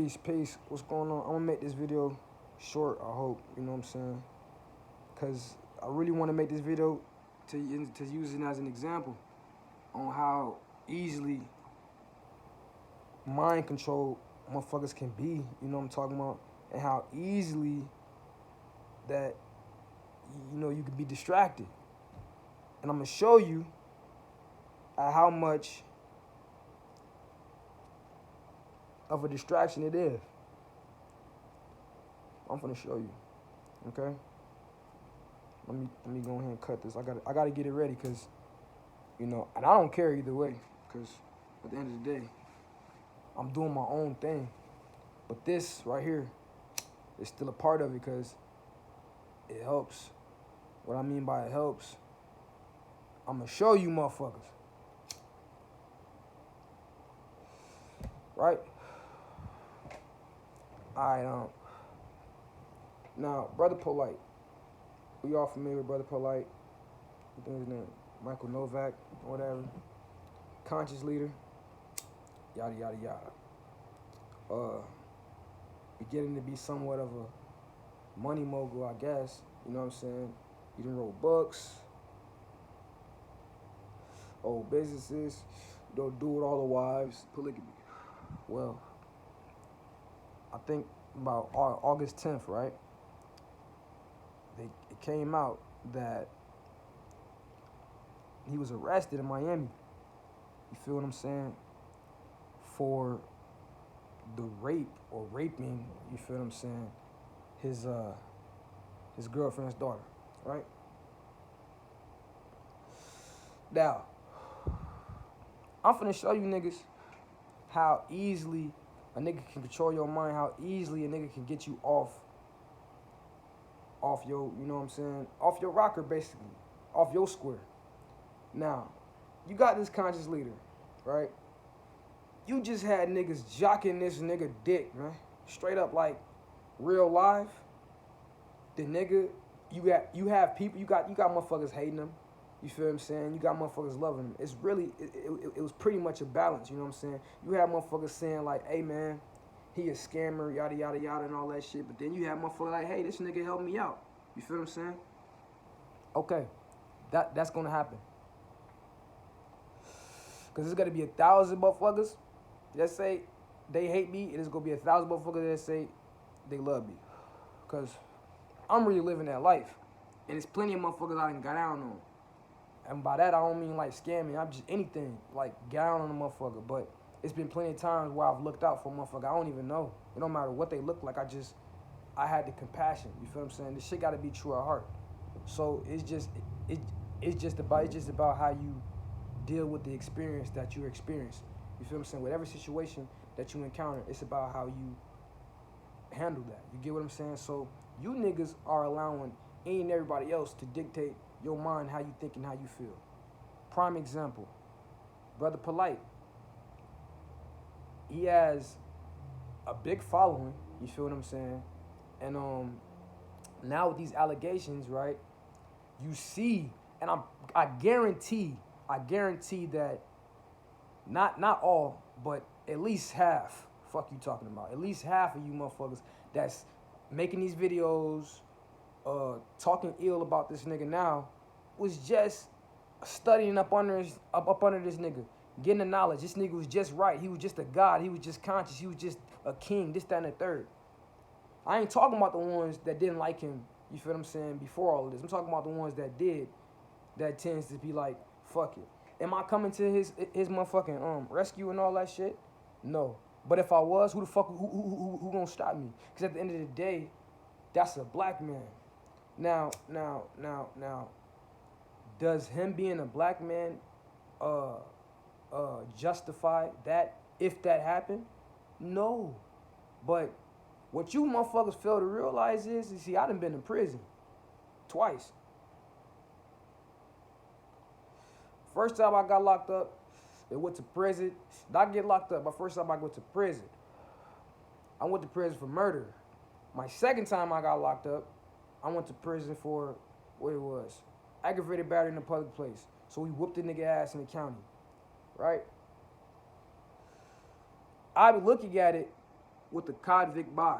Peace, peace. What's going on? I'm gonna make this video short, I hope. You know what I'm saying? Because I really want to make this video to use it as an example on how easily mind control motherfuckers can be. You know what I'm talking about? And how easily that, you can be distracted. And I'm gonna show you how much of a distraction it is. I'm gonna show you, okay? Let me go ahead and cut this. I gotta get it ready, cause and I don't care either way, cause at the end of the day, I'm doing my own thing. But this right here is still a part of it, cause it helps. What I mean by it helps, I'm gonna show you motherfuckers, right? All right, now, Brother Polight. We all familiar with Brother Polight. I think his name, Michael Novak, whatever. Conscious leader, yada, yada, yada. Beginning to be somewhat of a money mogul, I guess. You know what I'm saying? He done wrote books, old businesses, don't do it all the wives, polygamy. Well, I think about August 10th, right? It came out that he was arrested in Miami. You feel what I'm saying? For the rape or raping, you feel what I'm saying? His girlfriend's daughter, right? Now, I'm finna show you niggas how easily a nigga can control your mind, how easily a nigga can get you off your, you know what I'm saying, off your rocker, basically, off your square. Now, you got this conscious leader, right? You just had niggas jocking this nigga dick, man. Straight up, like, real life. The nigga, you have people, you got motherfuckers hating him. You feel what I'm saying? You got motherfuckers loving him. It's really, it was pretty much a balance, you know what I'm saying? You have motherfuckers saying like, hey man, he a scammer, yada, yada, yada, and all that shit. But then you have motherfuckers like, hey, this nigga helped me out. You feel what I'm saying? Okay, that's gonna happen. Cause there's gonna be 1,000 motherfuckers that say they hate me, and there's gonna be 1,000 motherfuckers that say they love me. Cause I'm really living that life. And there's plenty of motherfuckers I done got down on. And by that, I don't mean like scamming. I'm just anything, like get down on a motherfucker. But it's been plenty of times where I've looked out for a motherfucker I don't even know. It don't matter what they look like. I had the compassion. You feel what I'm saying? This shit got to be true at heart. So it's just about how you deal with the experience that you experience. You feel what I'm saying? Whatever situation that you encounter, it's about how you handle that. You get what I'm saying? So you niggas are allowing any and everybody else to dictate your mind, how you think and how you feel. Prime example, Brother Polight. He has a big following, you feel what I'm saying? And now with these allegations, right, you see, and I guarantee that not all, but at least half, fuck you talking about, at least half of you motherfuckers that's making these videos, talking ill about this nigga now, was just studying up under this nigga, getting the knowledge. This nigga was just right. He was just a god. He was just conscious. He was just a king. This, that, and the third. I ain't talking about the ones that didn't like him. You feel what I'm saying? Before all of this, I'm talking about the ones that did. That tends to be like, fuck it. Am I coming to his motherfucking rescue and all that shit? No. But if I was, who who gonna stop me? Because at the end of the day, that's a black man. Now, does him being a black man justify that if that happened? No. But what you motherfuckers fail to realize is, see, I done been in prison twice. First time I got locked up, they went to prison. Did I get locked up? My first time I went to prison. I went to prison for murder. My second time I got locked up, I went to prison for what it was, aggravated battery in a public place. So we whooped the nigga ass in the county, right? I be looking at it with the convict by.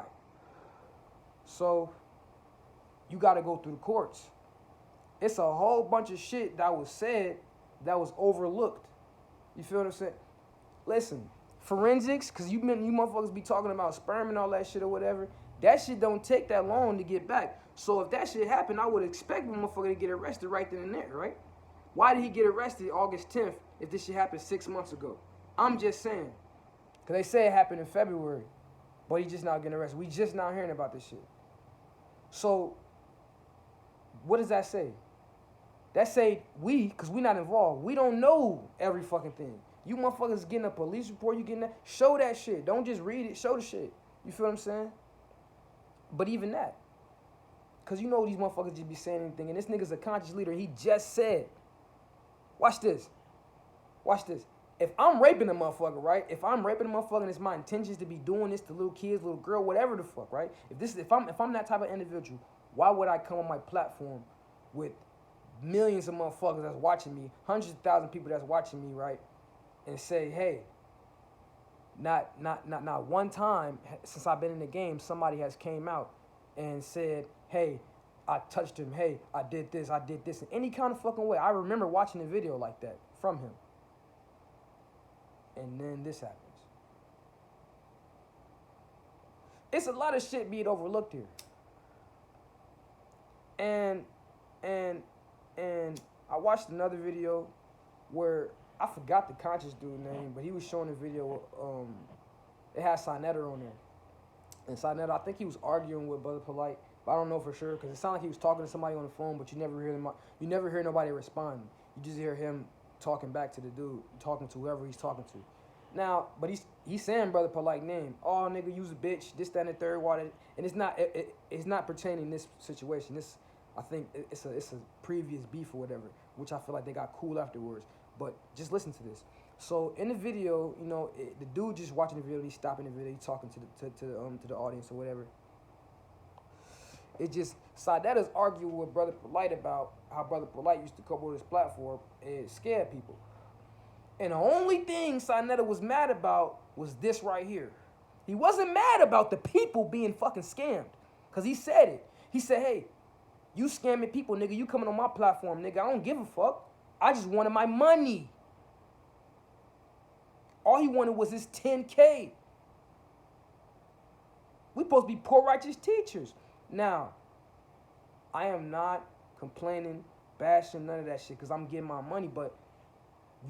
So you got to go through the courts. It's a whole bunch of shit that was said that was overlooked. You feel what I'm saying? Listen, forensics, because you motherfuckers be talking about sperm and all that shit or whatever. That shit don't take that long to get back. So if that shit happened, I would expect the motherfucker to get arrested right then and there, right? Why did he get arrested August 10th if this shit happened 6 months ago? I'm just saying. Because they say it happened in February, but he just not getting arrested. We just not hearing about this shit. So what does that say? That say we, because we not involved, we don't know every fucking thing. You motherfuckers getting a police report, you getting that, show that shit. Don't just read it, show the shit. You feel what I'm saying? But even that, because you know these motherfuckers just be saying anything, and this nigga's a conscious leader. He just said, watch this. Watch this. If I'm raping a motherfucker, right? If I'm raping a motherfucker and it's my intentions to be doing this to little kids, little girl, whatever the fuck, right? If I'm that type of individual, why would I come on my platform with millions of motherfuckers that's watching me, hundreds of thousands of people that's watching me, right? And say, hey, not one time since I've been in the game, somebody has came out and said, hey, I touched him, hey, I did this in any kind of fucking way. I remember watching a video like that from him. And then this happens. It's a lot of shit being overlooked here. And I watched another video where I forgot the conscious dude name, but he was showing a video. It had Sinetta on there, and Sinetta, I think he was arguing with Brother Polight, but I don't know for sure because it sounded like he was talking to somebody on the phone, but you never hear him. You never hear nobody respond. You just hear him talking back to the dude, talking to whoever he's talking to. Now, but he's saying Brother Polight name. Oh, nigga, you's a bitch. This, that, and the third. Water, and it's not pertaining to this situation. This, I think it's a previous beef or whatever, which I feel like they got cool afterwards. But just listen to this. So in the video, you know, the dude just watching the video, he's stopping the video, he's talking to the audience or whatever. It just Sinetta's arguing with Brother Polight about how Brother Polight used to come on his platform and scare people. And the only thing Sinetta was mad about was this right here. He wasn't mad about the people being fucking scammed, cause he said it. He said, hey, you scamming people, nigga. You coming on my platform, nigga. I don't give a fuck. I just wanted my money. All he wanted was his 10K. We supposed to be poor righteous teachers. Now, I am not complaining, bashing, none of that shit, because I'm getting my money, but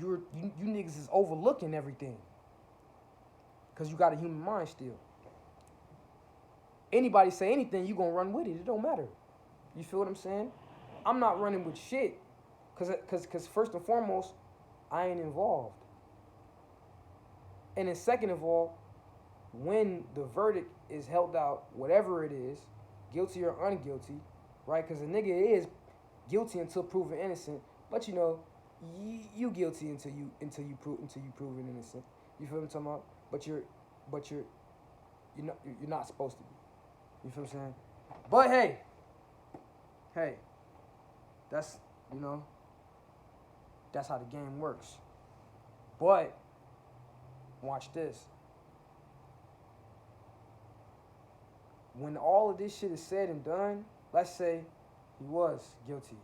you niggas is overlooking everything. Because you got a human mind still. Anybody say anything, you gonna run with it. It don't matter. You feel what I'm saying? I'm not running with shit. Because first and foremost, I ain't involved. And then second of all, when the verdict is held out, whatever it is, guilty or unguilty, right? Because a nigga is guilty until proven innocent, but you know, you guilty until you proven innocent. You feel what I'm talking about? But you're not supposed to be. You feel what I'm saying? But hey, that's, you know, that's how the game works. But watch this. When all of this shit is said and done, let's say he was guilty.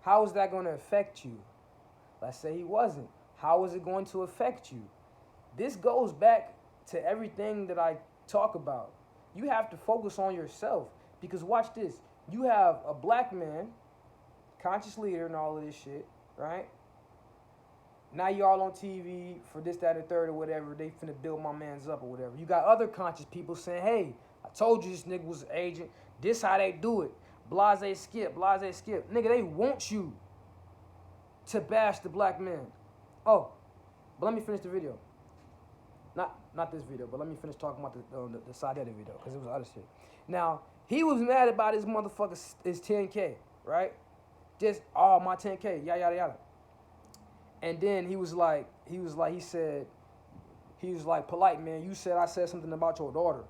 How is that going to affect you? Let's say he wasn't. How is it going to affect you? This goes back to everything that I talk about. You have to focus on yourself, because watch this. You have a black man, conscious leader and all of this shit, right? Now y'all on TV for this, that, and the third or whatever. They finna build my mans up or whatever. You got other conscious people saying, hey, I told you this nigga was an agent. This how they do it. Blase skip. Nigga, they want you to bash the black man. Oh, but let me finish the video. Not this video, but let me finish talking about the side of the video, because it was other shit. Now, he was mad about his motherfucker, his 10K, right? Just, oh, my 10K, yada, yada, yada. And then he was like, Polight, man, you said I said something about your daughter.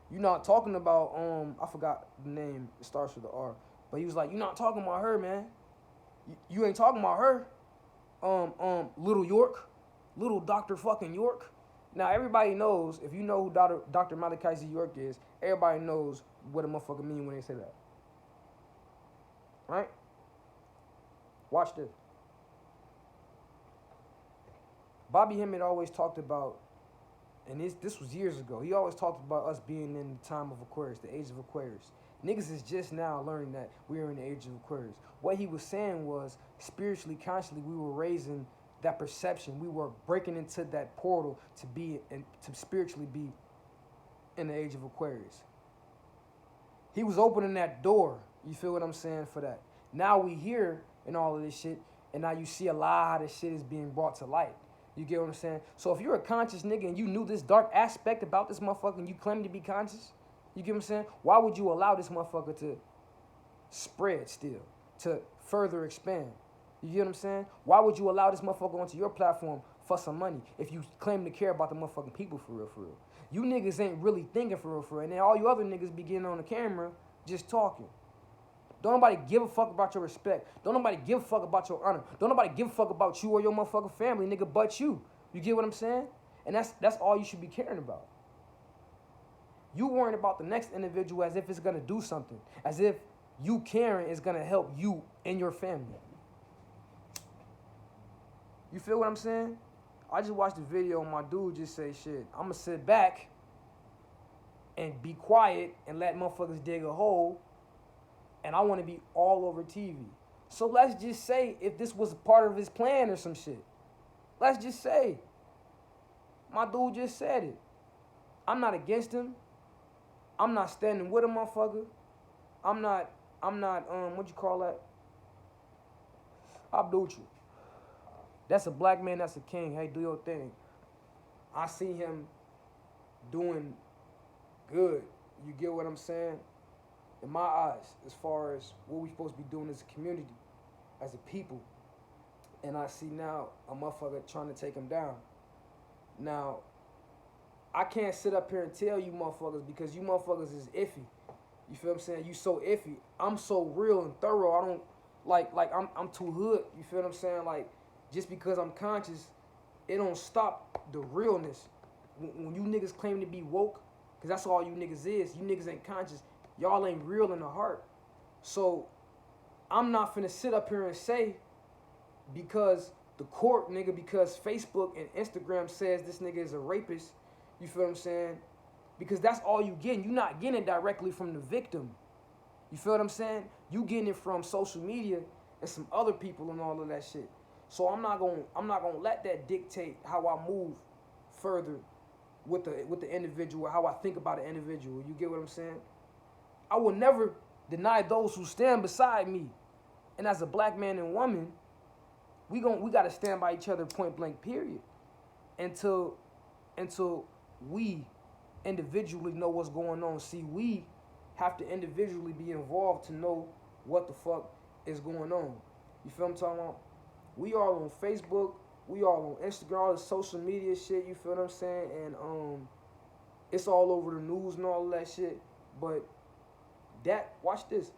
You not talking about, I forgot the name, it starts with the R. But he was like, you not talking about her, man. You ain't talking about her. Little York, little Dr. fucking York. Now everybody knows, if you know who Dr. Malachi Z. York is, everybody knows what a motherfucker mean when they say that. Right? Watch this. Bobby Hemmett always talked about, and this was years ago, he always talked about us being in the time of Aquarius, the age of Aquarius. Niggas is just now learning that we are in the age of Aquarius. What he was saying was, spiritually, consciously, we were raising that perception. We were breaking into that portal to be, and to spiritually be in the age of Aquarius. He was opening that door, you feel what I'm saying, for that. Now we here in all of this shit, and now you see a lot of shit is being brought to light. You get what I'm saying? So if you're a conscious nigga and you knew this dark aspect about this motherfucker and you claim to be conscious, you get what I'm saying? Why would you allow this motherfucker to spread still, to further expand? You get what I'm saying? Why would you allow this motherfucker onto your platform for some money if you claim to care about the motherfucking people for real, for real? You niggas ain't really thinking for real, for real. And then all you other niggas be getting on the camera just talking. Don't nobody give a fuck about your respect. Don't nobody give a fuck about your honor. Don't nobody give a fuck about you or your motherfucking family, nigga, but you. You get what I'm saying? And that's all you should be caring about. You worrying about the next individual as if it's gonna do something. As if you caring is gonna help you and your family. You feel what I'm saying? I just watched the video and my dude just say, shit, I'm gonna sit back and be quiet and let motherfuckers dig a hole, and I want to be all over TV. So let's just say if this was part of his plan or some shit. Let's just say. My dude just said it. I'm not against him. I'm not standing with a motherfucker. I'm not, what you call that? Abdullah. That's a black man, that's a king. Hey, do your thing. I see him doing good. You get what I'm saying? In my eyes, as far as what we supposed to be doing as a community, as a people. And I see now a motherfucker trying to take him down. Now, I can't sit up here and tell you motherfuckers because you motherfuckers is iffy. You feel what I'm saying? You so iffy. I'm so real and thorough. I don't, like I'm too hood. You feel what I'm saying? Like, just because I'm conscious, it don't stop the realness. When you niggas claim to be woke, because that's all you niggas is, you niggas ain't conscious. Y'all ain't real in the heart. So I'm not finna sit up here and say because the court, nigga, because Facebook and Instagram says this nigga is a rapist, you feel what I'm saying? Because that's all you getting. You not getting it directly from the victim. You feel what I'm saying? You getting it from social media and some other people and all of that shit. So I'm not gonna let that dictate how I move further with the individual, how I think about an individual. You get what I'm saying? I will never deny those who stand beside me. And as a black man and woman, we gotta stand by each other point blank, period. Until we individually know what's going on. See, we have to individually be involved to know what the fuck is going on. You feel what I'm talking about? We all on Facebook, we all on Instagram, all the social media shit, you feel what I'm saying? And it's all over the news and all of that shit. But watch this.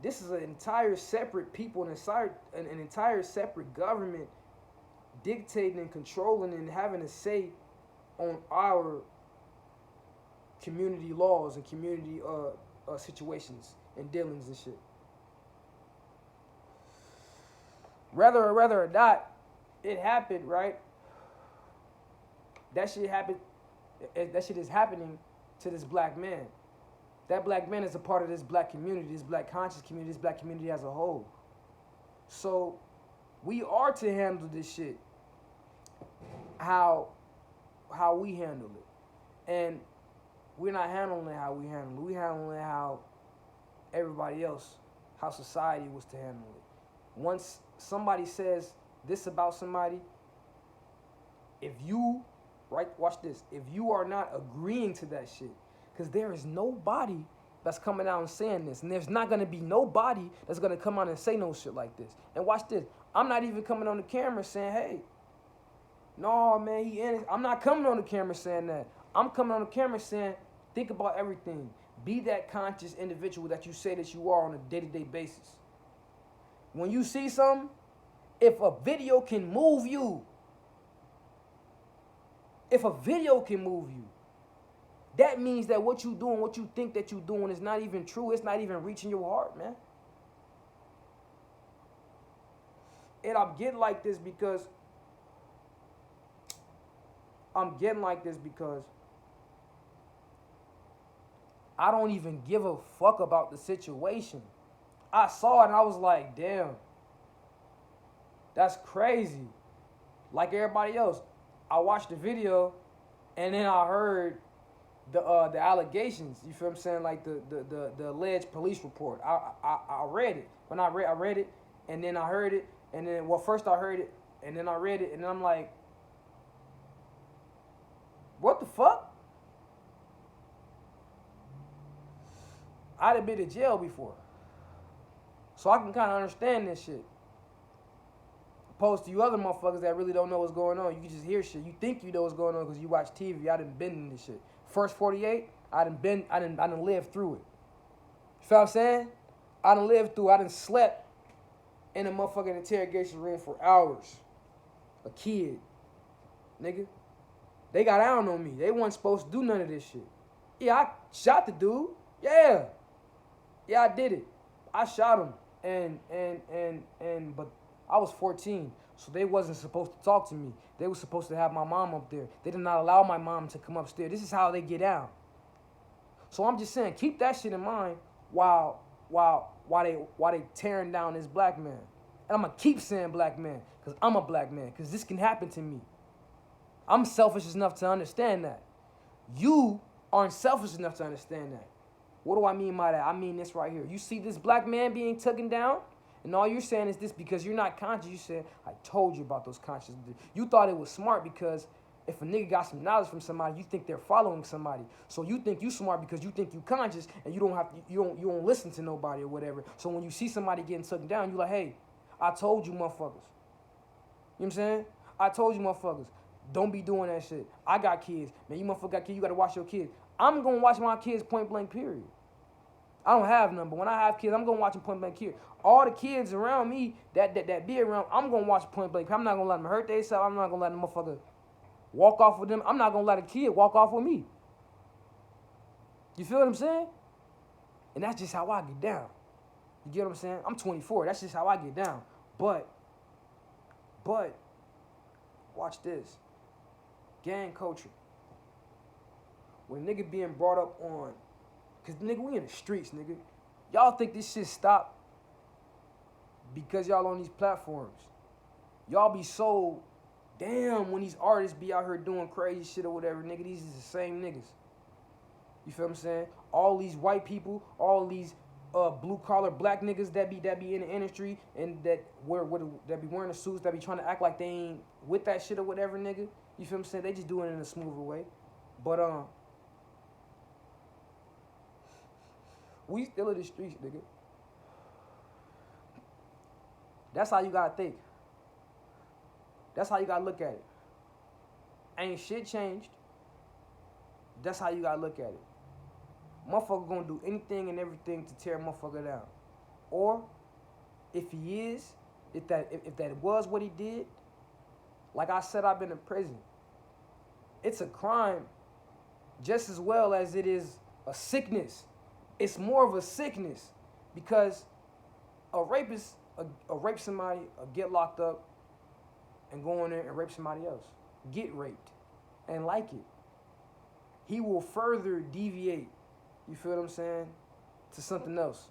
This is an entire separate people, an entire separate government dictating and controlling and having a say on our community laws and community situations and dealings and shit. Whether or not it happened, right? That shit happened. That shit is happening to this black man. That black man is a part of this black community, this black conscious community, this black community as a whole. So we are to handle this shit how we handle it. And we're not handling it how we handle it. We handling it how everybody else, how society was to handle it. Once somebody says this about somebody, if you, right, watch this, if you are not agreeing to that shit, because there is nobody that's coming out and saying this, and there's not going to be nobody that's going to come out and say no shit like this. And watch this, I'm not even coming on the camera saying, hey, no, man, he in it. I'm not coming on the camera saying that. I'm coming on the camera saying, think about everything. Be that conscious individual that you say that you are on a day-to-day basis. When you see something, if a video can move you, If a video can move you, that means that what you doing, what you think that you doing is not even true. It's not even reaching your heart, man. And I'm getting like this because I don't even give a fuck about the situation. I saw it and I was like, damn, that's crazy. Like everybody else, I watched the video and then I heard the allegations. You feel what I'm saying? Like the alleged police report. I read it. When I read it, and then I heard it, and then first I heard it, and then I read it, and then I'm like, what the fuck? I'd have been to jail before, so I can kind of understand this shit. Opposed to you other motherfuckers that really don't know what's going on. You can just hear shit. You think you know what's going on because you watch TV. I done been in this shit. First 48, I done lived through it. You feel what I'm saying? I done lived through it. I done slept in a motherfucking interrogation room for hours. A kid. Nigga. They got down on me. They wasn't supposed to do none of this shit. Yeah, I shot the dude. Yeah. Yeah, I did it. I shot him. But I was 14, so they wasn't supposed to talk to me. They were supposed to have my mom up there. They did not allow my mom to come upstairs. This is how they get down. So I'm just saying, keep that shit in mind while they tearing down this black man. And I'm gonna keep saying black man, because I'm a black man, because this can happen to me. I'm selfish enough to understand that. You aren't selfish enough to understand that. What do I mean by that? I mean this right here. You see this black man being taken down, and all you're saying is this because you're not conscious. You said, I told you about those conscious. You thought it was smart because if a nigga got some knowledge from somebody, you think they're following somebody. So you think you smart because you think you conscious and you don't listen to nobody or whatever. So when you see somebody getting taken down, you like, hey, I told you motherfuckers. You know what I'm saying? I told you motherfuckers. Don't be doing that shit. I got kids. Man, you motherfucker got kids. You got to watch your kids. I'm going to watch my kids point blank, period. I don't have none, but when I have kids, I'm going to watch them point blank, period. All the kids around me that be around, I'm going to watch point blank. I'm not going to let them hurt themselves. I'm not going to let them motherfucker walk off with them. I'm not going to let a kid walk off with me. You feel what I'm saying? And that's just how I get down. You get what I'm saying? I'm 24. That's just how I get down. But, watch this. Gang culture. When a nigga being brought up on, because nigga, we in the streets, nigga. Y'all think this shit stop because y'all on these platforms. Y'all be so damn when these artists be out here doing crazy shit or whatever, nigga, these is the same niggas. You feel what I'm saying? All these white people, all these blue collar black niggas that be in the industry and that be wearing the suits, that be trying to act like they ain't with that shit or whatever, nigga. You feel what I'm saying? They just doing it in a smoother way. But we still in the streets, nigga. That's how you gotta think. That's how you gotta look at it. Ain't shit changed. That's how you gotta look at it. Motherfucker gonna do anything and everything to tear a motherfucker down. Or if he is, if that was what he did, like I said, I've been in prison. It's a crime just as well as it is a sickness. It's more of a sickness because a rapist, a rape somebody, get locked up and go in there and rape somebody else. Get raped and like it. He will further deviate, you feel what I'm saying, to something else.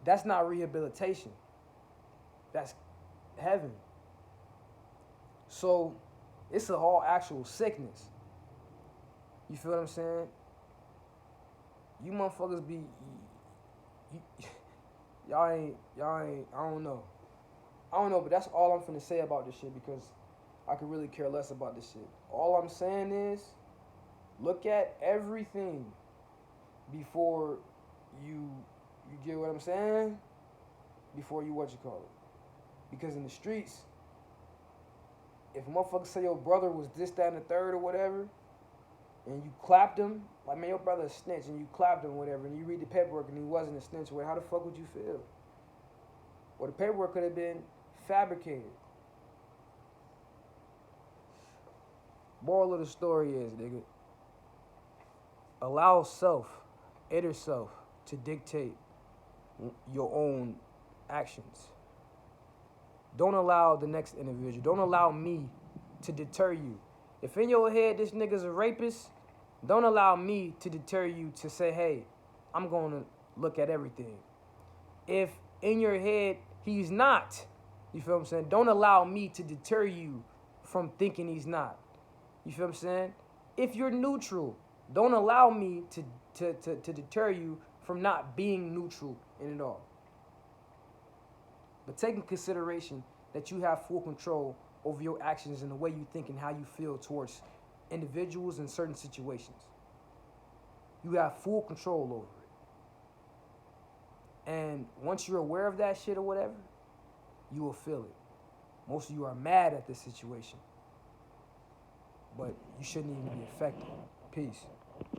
That's not rehabilitation. That's heaven. So it's a whole actual sickness. You feel what I'm saying? You motherfuckers be, y'all ain't, I don't know, but that's all I'm finna say about this shit because I could really care less about this shit. All I'm saying is, look at everything before you get what I'm saying? Before you what you call it. Because in the streets, if a motherfucker say your brother was this, that, and the third or whatever, and you clapped him, like, man, your brother's a snitch, and you clapped him or whatever, and you read the paperwork and he wasn't a snitch, well, how the fuck would you feel? Well, the paperwork could have been fabricated. Moral of the story is, nigga, allow inner self, to dictate your own actions. Don't allow the next individual, don't allow me to deter you. If in your head this nigga's a rapist, don't allow me to deter you to say, hey, I'm going to look at everything. If in your head he's not, you feel what I'm saying? Don't allow me to deter you from thinking he's not. You feel what I'm saying? If you're neutral, don't allow me to deter you from not being neutral in it all. But take in consideration that you have full control over your actions and the way you think and how you feel towards individuals in certain situations. You have full control over it. And once you're aware of that shit or whatever, you will feel it. Most of you are mad at this situation, but you shouldn't even be affected. Peace.